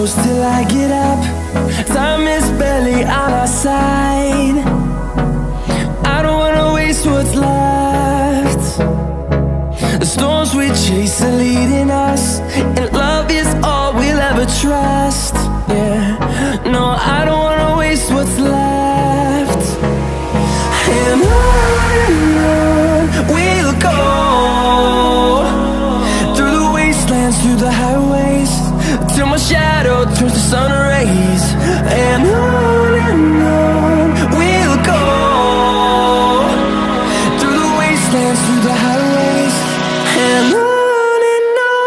close till I get up. Time is barely on our side. I don't wanna waste what's left. The storms we chase are leading us, and love is all we'll ever trust. Yeah, no, I don't wanna waste what's left. And on we'll go, through the wastelands, through the highways, till my shadow turns to sun rays. And on we'll go, through the wastelands, through the highways, and on we'll go.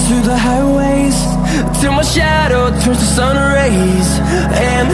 Through the highways, till my shadow turns to sun rays. And